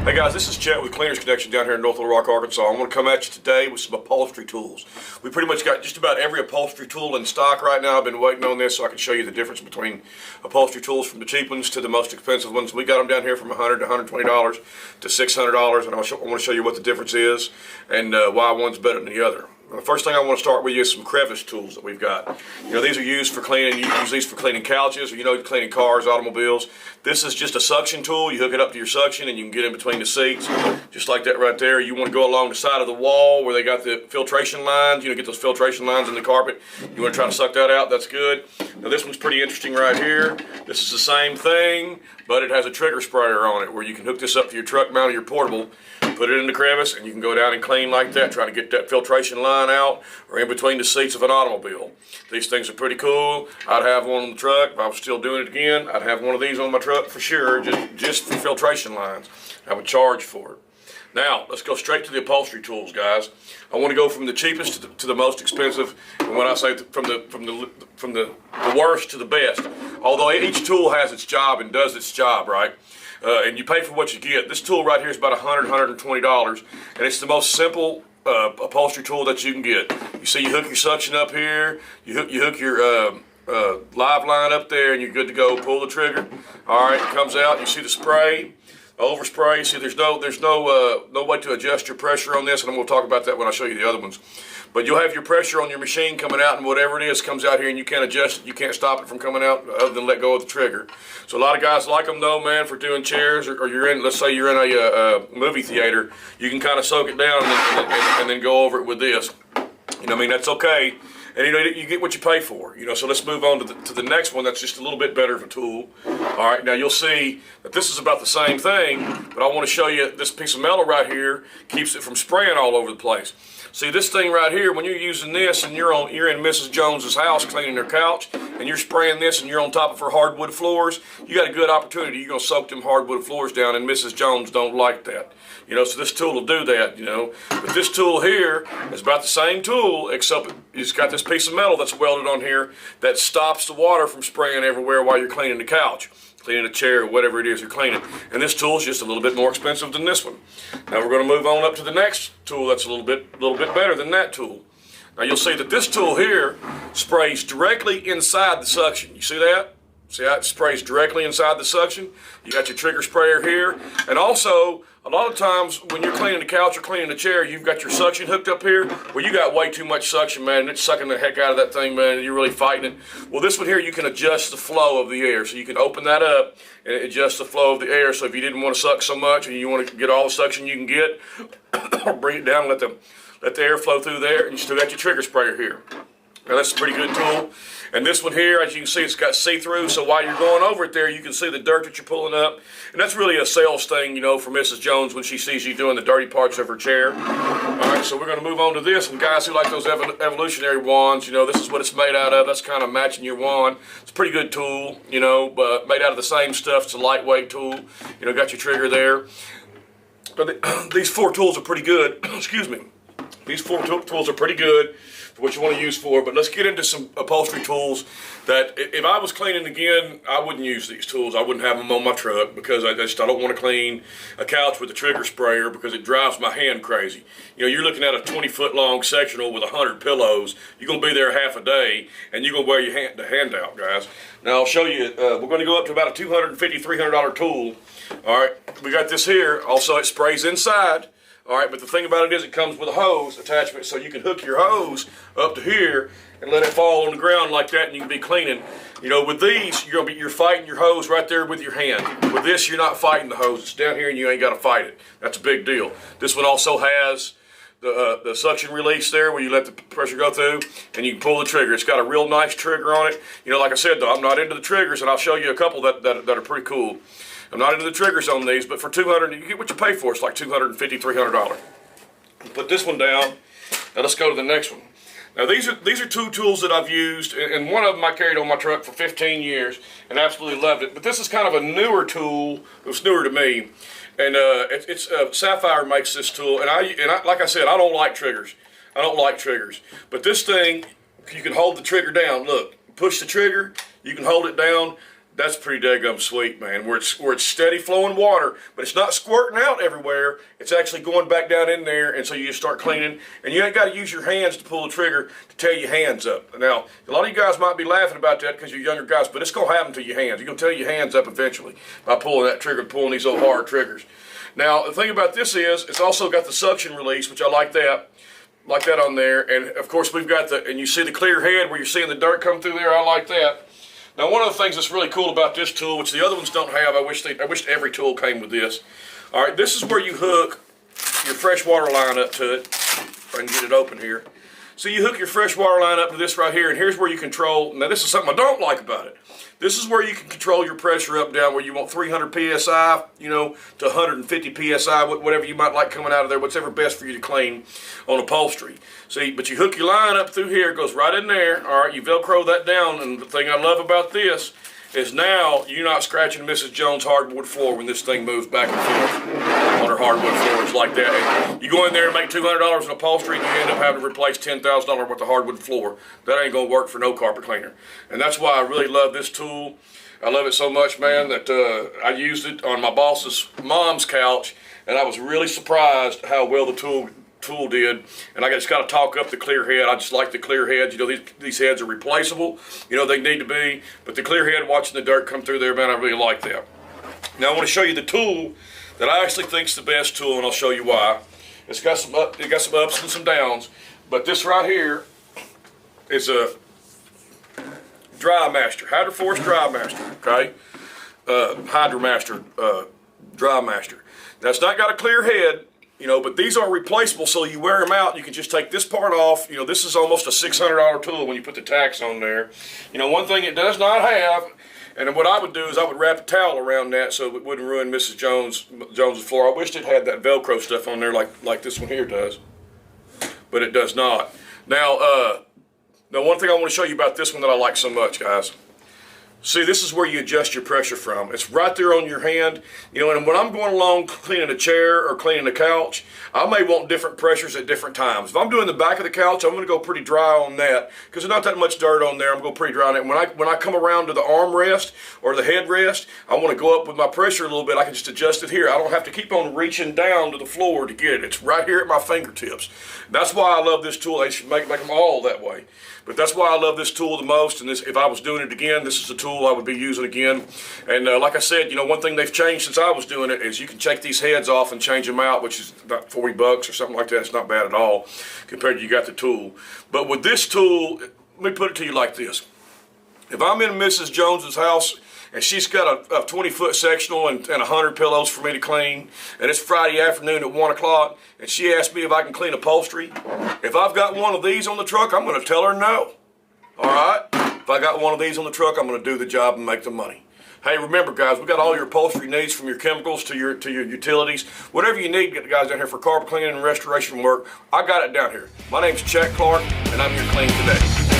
Hey guys, this is Chet with Cleaners Connection down here in North Little Rock, Arkansas. I'm going to come at you today with some upholstery tools. We pretty much got just about every upholstery tool in stock right now. I've been waiting on this so I can show you the difference between upholstery tools from the cheap ones to the most expensive ones. We got them down here from $100 to $120 to $600, and I want to show you what the difference is and why one's better than the other. The first thing I want to start with is some crevice tools that we've got. You know, these are used for cleaning. You use these for cleaning couches, or cleaning cars, automobiles. This is just a suction tool. You hook it up to your suction and you can get in between the seats, just like that right there. You want to go along the side of the wall where they got the filtration lines. Get those filtration lines in the carpet. You want to try to suck that out. That's good. Now this one's pretty interesting right here. This is the same thing, but it has a trigger sprayer on it where you can hook this up to your truck mount or your portable, put it in the crevice, and you can go down and clean like that, trying to get that filtration line out or in between the seats of an automobile. These things are pretty cool. I'd have one on the truck. If I was still doing it again, I'd have one of these on my truck for sure, just for filtration lines. I would charge for it. Now, let's go straight to the upholstery tools, guys. I want to go from the cheapest to the most expensive, and when I say from the worst to the best. Although each tool has its job and does its job, right? And you pay for what you get. This tool right here is about $100, $120, and it's the most simple upholstery tool that you can get. You see, you hook your suction up here, you hook your live line up there, and you're good to go. Pull the trigger. All right, it comes out. You see the spray, overspray. See, there's no way to adjust your pressure on this, and I'm going to talk about that when I show you the other ones. But you'll have your pressure on your machine coming out, and whatever it is comes out here, and you can't adjust it. You can't stop it from coming out other than let go of the trigger. So a lot of guys like them though, man, for doing chairs, or you're in, let's say you're in a movie theater. You can kind of soak it down and then go over it with this. I mean, that's okay. And you get what you pay for. So let's move on to the next one that's just a little bit better of a tool. All right, now you'll see that this is about the same thing, but I want to show you this piece of metal right here keeps it from spraying all over the place. See, this thing right here, when you're using this and you're in Mrs. Jones's house cleaning her couch, and you're spraying this and you're on top of her hardwood floors, you got a good opportunity. You're going to soak them hardwood floors down, and Mrs. Jones don't like that. So this tool will do that, But this tool here is about the same tool, except it's got this piece of metal that's welded on here that stops the water from spraying everywhere while you're cleaning the couch, cleaning a chair, whatever it is you're cleaning. And this tool is just a little bit more expensive than this one. Now we're going to move on up to the next tool that's a little bit better than that tool. Now you'll see that this tool here sprays directly inside the suction. You see that? See how it sprays directly inside the suction? You got your trigger sprayer here. And also, a lot of times when you're cleaning the couch or cleaning the chair, you've got your suction hooked up here. Well, you got way too much suction, man, and it's sucking the heck out of that thing, man, and you're really fighting it. Well, this one here, you can adjust the flow of the air. So you can open that up and adjust the flow of the air. So if you didn't want to suck so much and you want to get all the suction you can get, or bring it down, let the air flow through there, and you still got your trigger sprayer here. Now that's a pretty good tool. And this one here, as you can see, it's got see-through, so while you're going over it there, you can see the dirt that you're pulling up. And that's really a sales thing, for Mrs. Jones when she sees you doing the dirty parts of her chair. All right, so we're going to move on to this. And guys who like those evolutionary wands, this is what it's made out of. That's kind of matching your wand. It's a pretty good tool, but made out of the same stuff. It's a lightweight tool. Got your trigger there. But these four tools are pretty good. Excuse me. These four tools are pretty good for what you want to use for, but let's get into some upholstery tools that if I was cleaning again, I wouldn't use these tools. I wouldn't have them on my truck because I don't want to clean a couch with a trigger sprayer because it drives my hand crazy. You're looking at a 20-foot long sectional with 100 pillows. You're going to be there half a day, and you're going to wear the hand out, guys. Now I'll show you, we're going to go up to about a $250, $300 tool. All right, we got this here. Also, it sprays inside. All right, but the thing about it is it comes with a hose attachment, so you can hook your hose up to here and let it fall on the ground like that, and you can be cleaning. With these, you're fighting your hose right there with your hand. With this, you're not fighting the hose. It's down here, and you ain't got to fight it. That's a big deal. This one also has the suction release there where you let the pressure go through, and you can pull the trigger. It's got a real nice trigger on it. Like I said, though, I'm not into the triggers, and I'll show you a couple that are pretty cool. I'm not into the triggers on these, but for $200, you get what you pay for. It's like $250, $300. Put this one down. Now let's go to the next one. Now these are two tools that I've used, and one of them I carried on my truck for 15 years and absolutely loved it. But this is kind of a newer tool. It was newer to me, and it's Sapphire makes this tool. And I like I said, I don't like triggers. I don't like triggers. But this thing, you can hold the trigger down. Look, push the trigger. You can hold it down. That's pretty daggum sweet, man. Where it's steady flowing water, but it's not squirting out everywhere. It's actually going back down in there, and so you just start cleaning. And you ain't got to use your hands to pull the trigger to tell your hands up. Now, a lot of you guys might be laughing about that because you're younger guys, but it's going to happen to your hands. You're going to tell your hands up eventually by pulling that trigger, pulling these old hard triggers. Now, the thing about this is, it's also got the suction release, which I like that. Like that on there. And, of course, we've got and you see the clear head where you're seeing the dirt come through there. I like that. Now, one of the things that's really cool about this tool, which the other ones don't have, I wish every tool came with this. All right, this is where you hook your fresh water line up to it. If I can get it open here. So you hook your fresh water line up to this right here, and here's where you control. Now, this is something I don't like about it. This is where you can control your pressure up, down, where you want 300 psi, you know, to 150 psi, whatever you might like coming out of there, whatever best for you to clean on upholstery. See, but you hook your line up through here, it goes right in there. All right, you Velcro that down, and the thing I love about this is now you're not scratching Mrs. Jones' hardwood floor when this thing moves back and forth on her hardwood floors like that. And you go in there and make $200 in upholstery, and you end up having to replace $10,000 worth of hardwood floor. That ain't gonna work for no carpet cleaner. And that's why I really love this tool. I love it so much, man, that I used it on my boss's mom's couch, and I was really surprised how well the tool did. And I just got to talk up the clear head. I just like the clear heads. You know, these heads are replaceable. You know, they need to be. But the clear head, watching the dirt come through there, man, I really like that. Now I want to show you the tool that I actually think is the best tool, and I'll show you why. It's got some ups and some downs, but this right here is a Dry Master, HyDry Dry Master. Okay, HyDry Master Dry Master. Now it's not got a clear head. You know, but these are replaceable, so you wear them out. You can just take this part off. You know, this is almost a $600 tool when you put the tax on there. You know, one thing it does not have, and what I would do is I would wrap a towel around that so it wouldn't ruin Mrs. Jones's floor. I wished it had that Velcro stuff on there like this one here does, but it does not. Now, one thing I want to show you about this one that I like so much, guys. See, this is where you adjust your pressure from. It's right there on your hand. You know, and when I'm going along cleaning a chair or cleaning a couch, I may want different pressures at different times. If I'm doing the back of the couch, I'm going to go pretty dry on that because there's not that much dirt on there. I'm going to go pretty dry on it. When I come around to the armrest or the headrest, I want to go up with my pressure a little bit. I can just adjust it here. I don't have to keep on reaching down to the floor to get it. It's right here at my fingertips. That's why I love this tool. They should make them all that way. But that's why I love this tool the most, and if I was doing it again, this is a tool I would be using again. And like I said, you know, one thing they've changed since I was doing it is you can take these heads off and change them out, which is about $40 or something like that. It's not bad at all compared to you got the tool. But with this tool, let me put it to you like this. If I'm in Mrs. Jones's house and she's got a 20-foot sectional and 100 pillows for me to clean, and it's Friday afternoon at 1 o'clock, and she asks me if I can clean upholstery, if I've got one of these on the truck, I'm going to tell her no. All right? If I got one of these on the truck, I'm going to do the job and make the money. Hey, remember, guys, we got all your upholstery needs, from your chemicals to your utilities. Whatever you need, get the guys down here for carpet cleaning and restoration work. I got it down here. My name's Chet Clark, and I'm your Clean Today.